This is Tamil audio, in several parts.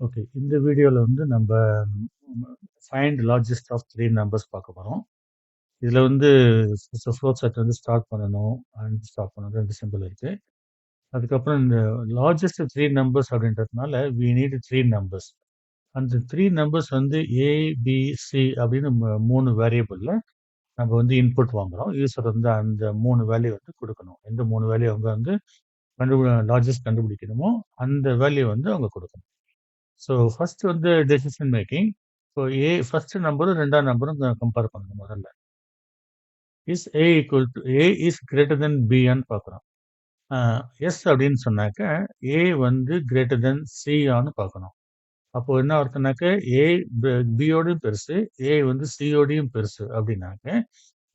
ஓகே. இந்த வீடியோல வந்து நம்ப ஃபைண்ட் லார்ஜஸ்ட் ஆஃப் 3 நம்பர்ஸ் பார்க்க போறோம். இதுல வந்து ஃப்ளோ சார்ட் வந்து ஸ்டார்ட் பண்ணணும், அண்ட் ஸ்டாப் பண்ணணும் 2 சிம்பல் இருக்கு. அதுக்கப்புறம் இந்த லார்ஜஸ்ட் 3 நம்பர்ஸ் அப்படின்றதுனால வி நீட் 3 நம்பர்ஸ். அந்த 3 நம்பர்ஸ் வந்து ஏ, பி, சி அப்படின்னு 3 வேரியபிள்ல நம்ம வந்து இன்புட் வாங்குறோம். யூசர் வந்து அந்த 3 வேல்யூ வந்து குடுக்கணும். எந்த 3 வேல்யூ அவங்க வந்து லார்ஜஸ்ட் கண்டுபிடிக்கணுமோ அந்த வேல்யூ வந்து அவங்க குடுக்கணும். ஸோ ஃபர்ஸ்ட் வந்து டெசிஷன் மேக்கிங். ஸோ ஃபர்ஸ்ட் நம்பரும் 2ஆம் நம்பரும் கம்பேர் பண்ணணும் முதல்ல. Is A equal to A is greater then பின்னு பார்க்குறோம். எஸ் அப்படின்னு சொன்னாக்க ஏ வந்து கிரேட்டர் தென் சியான்னு பார்க்கணும். அப்போ என்ன அர்த்தம்னாக்க ஏ பியோடையும் பெருசு, ஏ வந்து சியோடையும் பெருசு அப்படின்னாக்க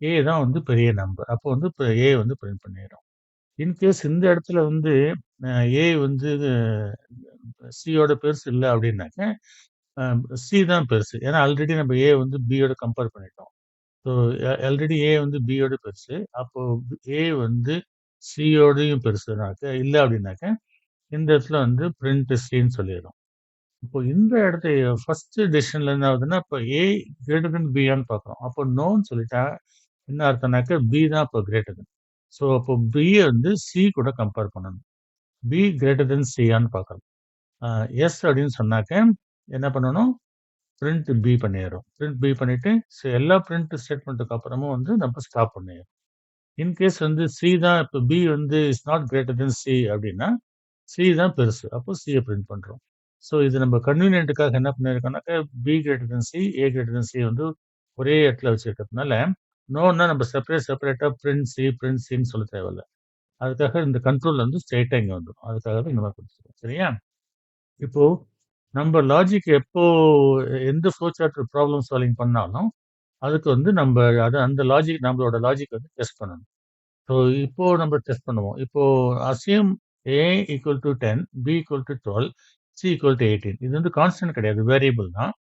ஏ தான் வந்து பெரிய நம்பர். அப்போ வந்து ஏ வந்து பிரிண்ட் பண்ணிடுறோம். இன்கேஸ் இந்த இடத்துல வந்து ஏ வந்து சியோட பெருசு இல்லை அப்படின்னாக்க சி தான் பெருசு. ஏன்னா ஆல்ரெடி நம்ம ஏ வந்து பியோட கம்பேர் பண்ணிட்டோம். ஸோ ஆல்ரெடி ஏ வந்து பியோட பெருசு. அப்போ ஏ வந்து சியோடையும் பெருசுனாக்க இல்லை அப்படின்னாக்க இந்த இடத்துல வந்து பிரிண்ட் சின்னு சொல்லிடும். இப்போ இந்த இடத்த ஃபர்ஸ்ட் டெசிஷன்ல என்ன ஆகுதுன்னா இப்போ ஏ கிரேட்டர் தென் பியான்னு பார்க்குறோம். அப்போ நோன்னு சொல்லிட்டா என்ன அர்த்தம்னாக்க பி தான் இப்போ கிரேட்டர் தென். ஸோ அப்போ பியை வந்து சி கூட கம்பேர் பண்ணணும். பி கிரேட்டர் தென் சியான்னு பார்க்குறோம். எஸ் அப்படின்னு சொன்னாக்க என்ன பண்ணணும், பிரிண்ட் பி பண்ணிடுறோம். பிரிண்ட் பி பண்ணிட்டு எல்லா பிரிண்ட் ஸ்டேட்மெண்ட்டுக்கு அப்புறமும் வந்து நம்ம ஸ்டாப் பண்ணிடுறோம். இன்கேஸ் வந்து சி தான் இப்போ பி வந்து is not greater than C அப்படின்னா சி தான் பெருசு. அப்போ சியை பிரிண்ட் பண்றோம். ஸோ இது நம்ம கன்வீனியன்ட்டுக்காக என்ன பண்ணியிருக்கோம்னாக்க B greater than C, A greater than C வந்து ஒரே இடத்துல வச்சிருக்கிறதுனால நோன்னா நம்ம செப்பரேட்டா பிரிண்ட் சின்னு சொல்ல தேவையில்ல. அதுக்காக இந்த கண்ட்ரோல் வந்து ஸ்ட்ரெயிட்டா இங்க வந்துடும். அதுக்காக தான் இந்த மாதிரி கொடுத்துருக்கோம். சரியா? இப்போ நம்ம லாஜிக் எப்போ எந்த ஃப்ளோ சார்ட் ப்ராப்ளம் சால்விங் பண்ணாலும் அதுக்கு வந்து நம்ம அந்த லாஜிக் நம்மளோட லாஜிக் வந்து டெஸ்ட் பண்ணணும். ஸோ இப்போ நம்ம டெஸ்ட் பண்ணுவோம். இப்போ assume A equal to 10, B equal to 12, C equal to 18. இது வந்து கான்ஸ்டன்ட் கிடையாது, வேரியபிள் தான்.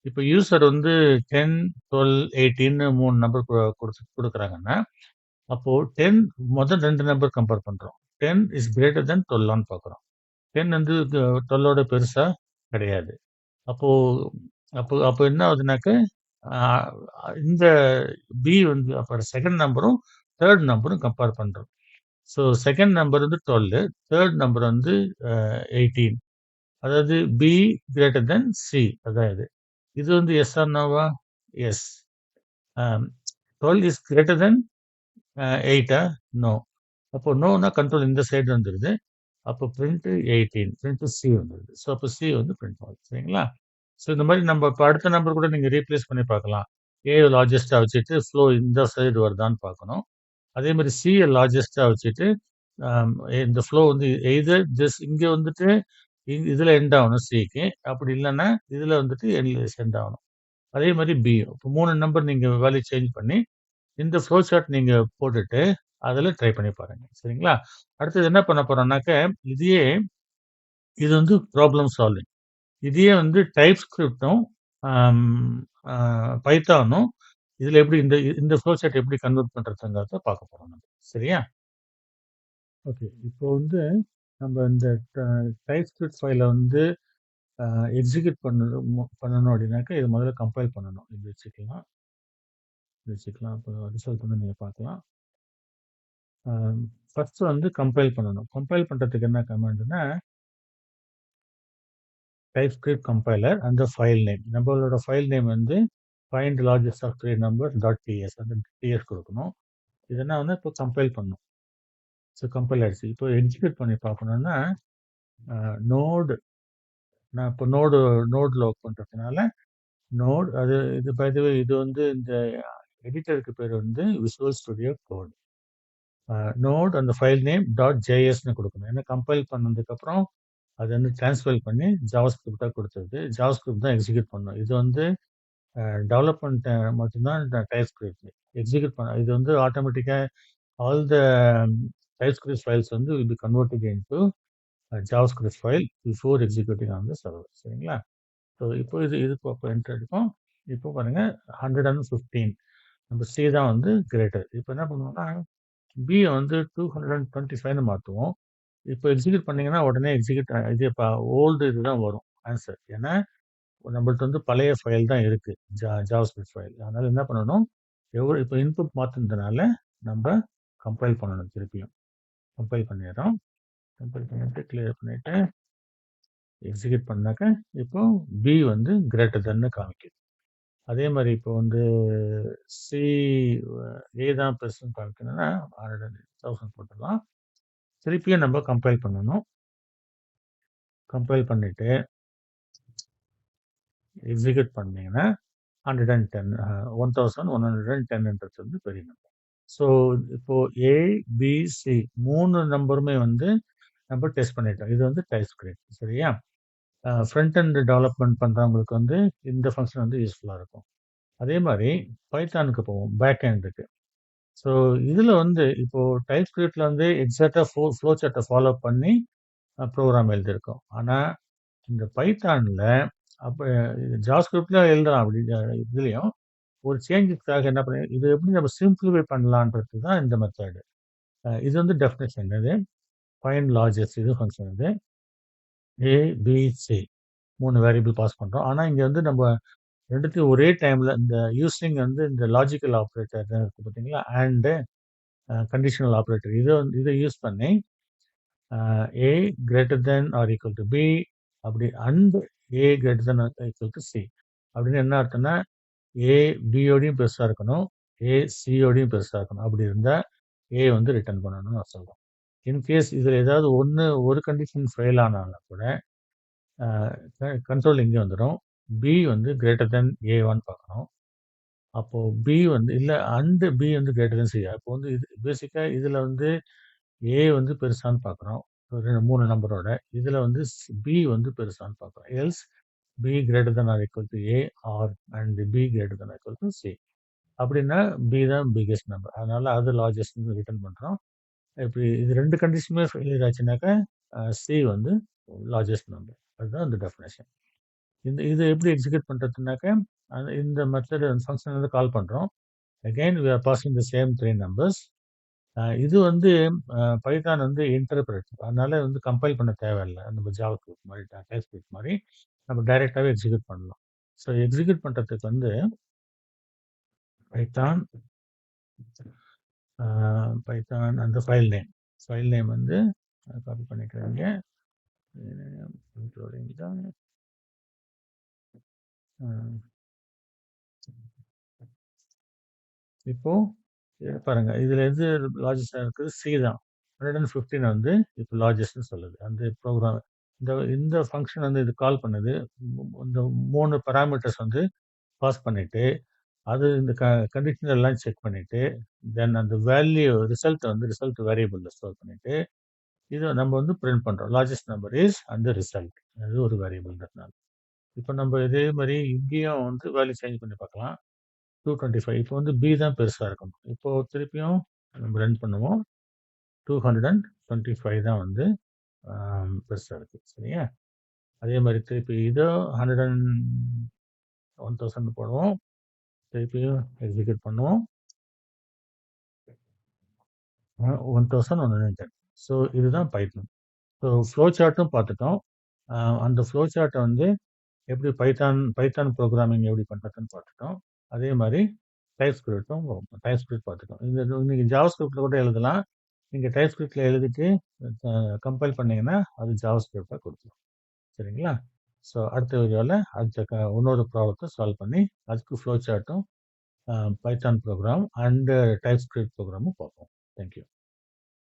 இப்போ யூசர் வந்து 10, 12, 18 3 நம்பர் கொடுக்குறாங்கன்னா அப்போ 10 முதல் 2 நம்பர் கம்பேர் பண்றோம். 10 இஸ் கிரேட்டர் தென் 12 பார்க்குறோம். 10 வந்து 12ஓட பெருசா கிடையாது. அப்போ அப்போ அப்போ என்ன ஆகுதுனாக்க இந்த பி வந்து அப்போ செகண்ட் நம்பரும் தேர்ட் நம்பரும் கம்பேர் பண்றோம். ஸோ செகண்ட் நம்பர் வந்து 12, தேர்ட் நம்பர் வந்து 18. அதாவது பி கிரேட்டர் தென் சி. அதான் இது வந்து எஸ் ஆர் நோவா? எஸ். 12 இஸ் கிரேட்டர் தென் 8ஆ? நோ. அப்போ நோனா கண்ட்ரோல் இந்த சைடு வந்துடுது. அப்போ பிரிண்ட் 18, பிரிண்ட் சி வந்துடுது. ஸோ அப்போ சி வந்து பிரிண்ட் ஆகுது. சரிங்களா? ஸோ இந்த மாதிரி நம்ம இப்போ அடுத்த நம்பர் கூட நீங்கள் ரீப்ளேஸ் பண்ணி பார்க்கலாம். ஏ லார்ஜஸ்டாக வச்சுட்டு ஃப்ளோ இந்த சைடு வருதான்னு பார்க்கணும். அதே மாதிரி சியை லார்ஜஸ்டாக வச்சுட்டு இந்த ஃப்ளோ வந்து எய்தர் இங்கே வந்துட்டு இதில் எண்ட் ஆகணும் சிக்கு, அப்படி இல்லைன்னா இதில் வந்துட்டு எண்ட் ஆகணும். அதே மாதிரி பி. இப்போ 3 நம்பர் நீங்கள் வேல்யூ சேஞ்ச் பண்ணி இந்த ஃப்ளோ சார்ட் நீங்கள் போட்டுட்டு அதில் ட்ரை பண்ணி பாருங்க. சரிங்களா? அடுத்தது என்ன பண்ண போறோம்னாக்க இது வந்து ப்ராப்ளம் சால்விங். இதையே வந்து டைப் ஸ்கிரிப்டும் பைத்தானும் இதில் எப்படி இந்த ஃப்ளோ சார்ட் எப்படி கன்வெர்ட் பண்ணுறதுங்கிறத பார்க்க போகிறோம் நம்ம. சரியா? ஓகே. இப்போ வந்து நம்ம இந்த டைப் ஸ்கிரிப்ட் ஃபைலை வந்து எக்ஸிக்யூட் பண்ணணும் அப்படின்னாக்கா இது முதல்ல கம்பைல் பண்ணணும். இது வச்சுக்கலாம். இப்போ ரிசல்ட் வந்து நீங்கள் பார்க்கலாம். ஃபர்ஸ்ட் வந்து கம்பைல் பண்ணணும். கம்பைல் பண்ணுறதுக்கு என்ன கமாண்டுன்னா டைப்ஸ்கிரிப்ட் கம்பைலர் அந்த ஃபைல் நேம். நம்மளோட ஃபைல் நேம் வந்து find largest of 3 numbers .ts அந்த டிஎஸ் கொடுக்கணும். இதெல்லாம் வந்து இப்போ கம்பைல் பண்ணணும். ஸோ கம்பைல் ஆயிடுச்சு. இப்போ எக்ஸிக்யூட் பண்ணி பார்க்கணுன்னா நோடு, நான் இப்போ நோடில் ஒர்க் பண்ணுறதுனால நோட் இது பை தி வே இது வந்து இந்த எடிட்டருக்கு பேர் வந்து விசுவல் ஸ்டுடியோ கோட். நோட் அந்த ஃபைல் நேம் .jsன்னு கொடுக்கணும். ஏன்னா கம்பைல் பண்ணதுக்கப்புறம் அது வந்து டிரான்ஸ்ஃபர் பண்ணி ஜாவாஸ்கிரிப்டாக கொடுத்துருது. ஜாவாஸ்கிரிப்ட் தான் எக்ஸிக்யூட் பண்ணணும். இது வந்து டெவலப்மெண்ட் மட்டும்தான் டைப் ஸ்கிரிப்ட் எக்ஸிக்யூட் பண்ண. இது வந்து ஆட்டோமேட்டிக்காக all the TypeScript files வந்து will be converted into JavaScript file before executing on the server. சரிங்களா? ஸோ இப்போ இது இப்போ என்டர் அடிப்போம். இப்போ பாருங்க 115 நம்ம சி தான் வந்து கிரேட்டர். இப்போ என்ன பண்ணுவோம்னா பியை வந்து 225ன்னு மாற்றுவோம். இப்போ எக்ஸிக்யூட் பண்ணீங்கன்னா உடனே எக்ஸிக்யூட் இது இப்போ ஓல்டு இதுதான் வரும். ஆன்சர். ஏன்னா நம்மள்ட்ட வந்து பழைய ஃபைல் தான் இருக்கு. JavaScript file. அதனால என்ன பண்ணணும், இப்போ இன்புட் மாத்துனதுனால நம்ம கம்பைல் பண்ணணும் திருப்பியும். கம்பைல் பண்ணிடுறோம். கம்பைல் பண்ணிட்டு கிளியர் பண்ணிட்டு எக்ஸிக்யூட் பண்ணாக்க இப்போ பி வந்து கிரேட்டர் தென்னு காமிக்குது. அதே மாதிரி இப்போ வந்து சி ஏ தான் பெருசுன்னு காமிக்கணும்னா 1000 போட்டுடலாம். திருப்பியும் நம்ம கம்பைல் பண்ணணும். கம்பைல் பண்ணிட்டு எக்ஸிக்யூட் பண்ணீங்கன்னா 110 1110ன்றது வந்து பெரிய நம்பர். ஸோ இப்போ ஏ பி சி 3 நம்பருமே வந்து நம்ம டெஸ்ட் பண்ணிட்டோம். இது வந்து டைப் ஸ்கிரிப்ட். சரியா? ஃப்ரண்ட் அண்ட் டெவலப்மெண்ட் பண்றவங்களுக்கு வந்து இந்த ஃபங்க்ஷன் வந்து யூஸ்ஃபுல்லா இருக்கும். அதே மாதிரி பைத்தானுக்கு போவோம், பேக் எண்டுக்கு. ஸோ இதுல வந்து இப்போ டைப் ஸ்கிரிப்ட்ல வந்து எக்ஸாக்டா ஃப்ளோ சார்ட்டை ஃபாலோ பண்ணி ப்ரோக்ராம் எழுதியிருக்கோம். ஆனா இந்த பைத்தான்ல அப்ப ஜாவாஸ்கிரிப்ட்ல எழுதலாம். அப்படி இதுலயும் ஒரு சேஞ்சுக்காக என்ன பண்ண, இது எப்படி நம்ம சிம்பிளிஃபை பண்ணலான்றது தான் இந்த மெத்தட். இது வந்து டெஃபினேஷன். இது ஃபைண்ட் லார்ஜஸ்ட் இது ஃபங்க்ஷன். இது ஏ பி சி 3 வேரியபிள் பாஸ் பண்றோம். ஆனா இங்க வந்து நம்ம ரெண்டுத்தையும் ஒரே டைம்ல இந்த யூசிங் வந்து இந்த லாஜிக்கல் ஆப்ரேட்டர் இருக்கு பார்த்தீங்களா, அண்ட் கண்டிஷனல் ஆப்ரேட்டர் இதை யூஸ் பண்ணி A greater than or equal to B அப்படி and A greater than equal to C அப்படின்னு என்ன அர்த்தம்னா, ஏ பியோடையும் பெருசா இருக்கணும், ஏ சியோடையும் பெருசா இருக்கணும். அப்படி இருந்தா ஏ வந்து ரிட்டர்ன் பண்ணணும்னு நான் சொல்றேன். இன்கேஸ் இதுல ஏதாவது ஒரு கண்டிஷன் ஃபெயில் ஆனாலும் கூட கண்ட்ரோல் இங்கே வந்துடும். பி வந்து கிரேட்டர் தென் ஏ1 பார்க்கணும். அப்போ பி வந்து இல்ல அண்ட் பி வந்து கிரேட்டர் தென் சி. அப்போ வந்து இது பேசிக்கா இதுல வந்து ஏ வந்து பெருசான்னு பார்க்குறோம் 3 நம்பரோட. இதுல வந்து பி வந்து பெருசான்னு பார்க்குறோம். Else B greater than or equal to A or and B greater than or equal to C. அப்படின்னா பி தான் பிகெஸ்ட் நம்பர். அதனால அது லார்ஜஸ்ட் ரிட்டர்ன் பண்றோம். இப்படி இது 2 கண்டிஷனுமே ஃபெயிலியர் ஆச்சுனாக்கா சி வந்து லார்ஜஸ்ட் நம்பர். அதுதான் இந்த டெஃபினேஷன். இது எப்படி எக்ஸிக்யூட் பண்றதுனாக்க இந்த மெத்தட் ஃபங்க்ஷன் வந்து கால் பண்றோம். Again we are passing the same 3 numbers. இது வந்து பைத்தான் வந்து இன்டர்பிரேட். அதனால வந்து கம்பைல் பண்ண தேவையில்லை. நம்ம ஜாவா ஸ்கிரிப்ட் மாதிரி டைப் ஸ்கிரிப்ட் மாதிரி நம்ம டைரெக்டாகவே எக்ஸிக்யூட் பண்ணலாம். ஸோ எக்ஸிக்யூட் பண்றதுக்கு வந்து பைத்தான் பைத்தான் அந்த ஃபைல் நேம் வந்து காப்பி பண்ணிக்கிறாங்க. இன்க்ளூடிங் தான் இப்போ பாருங்க, இதுல எது லார்ஜஸ்டா இருக்குது? சி தான். 115 வந்து இப்போ லார்ஜஸ்ட்னு சொல்லுது அந்த ப்ரோக்ராம். இந்த ஃபங்க்ஷன் வந்து இது கால் பண்ணுது. இந்த 3 பாராமீட்டர்ஸ் வந்து பாஸ் பண்ணிட்டு, அது இந்த கண்டிஷன் எல்லாம் செக் பண்ணிட்டு, தென் அந்த வேல்யூ ரிசல்ட் வேரியபிள்ல ஸ்டோர் பண்ணிட்டு, இது நம்ம வந்து பிரிண்ட் பண்றோம். லார்ஜஸ்ட் நம்பர் இஸ் அந்த ரிசல்ட். அது ஒரு வேரியபிள்ன்றதுனால. இப்போ நம்ம இதே மாதிரி இங்கேயும் வந்து வேல்யூ சேஞ்ச் பண்ணி பார்க்கலாம். 225. இப்போ வந்து பி தான் பெருசா இருக்கணும். இப்போ திருப்பியும் நம்ம ரன் பண்ணுவோம். 225 தான் வந்து பெருசா இருக்கு. சரியா? அதே மாதிரி திருப்பி இதோ 1000 போடுவோம். திருப்பியும் எக்ஸிக்யூட் பண்ணுவோம். 1110. ஸோ இதுதான் பைத்தான். ஸோ ஃப்ளோ சார்ட்டும் பார்த்துட்டோம். அந்த ஃப்ளோ சார்ட்டை வந்து எப்படி பைத்தான் ப்ரோக்ராமிங் எப்படி பண்ணுறதுன்னு பார்த்துட்டோம். அதே மாதிரி டைப் ஸ்கிரிப்ட் பார்த்துட்டோம். நீங்கள் ஜாவா ஸ்கிரிப்டில் கூட எழுதலாம். நீங்கள் டைப் ஸ்கிரிப்டில் எழுதிட்டு கம்பைல் பண்ணீங்கன்னா அது ஜாவா ஸ்கிரிப்டாக கொடுத்துரும். சரிங்களா? ஸோ அடுத்த வீடியோவில் இன்னொரு ப்ராப்ளத்தை சால்வ் பண்ணி அதுக்கு ஃப்ளோ சார்ட்டும் Python program and TypeScript ப்ரோக்ராமும் பார்ப்போம். தேங்க்யூ.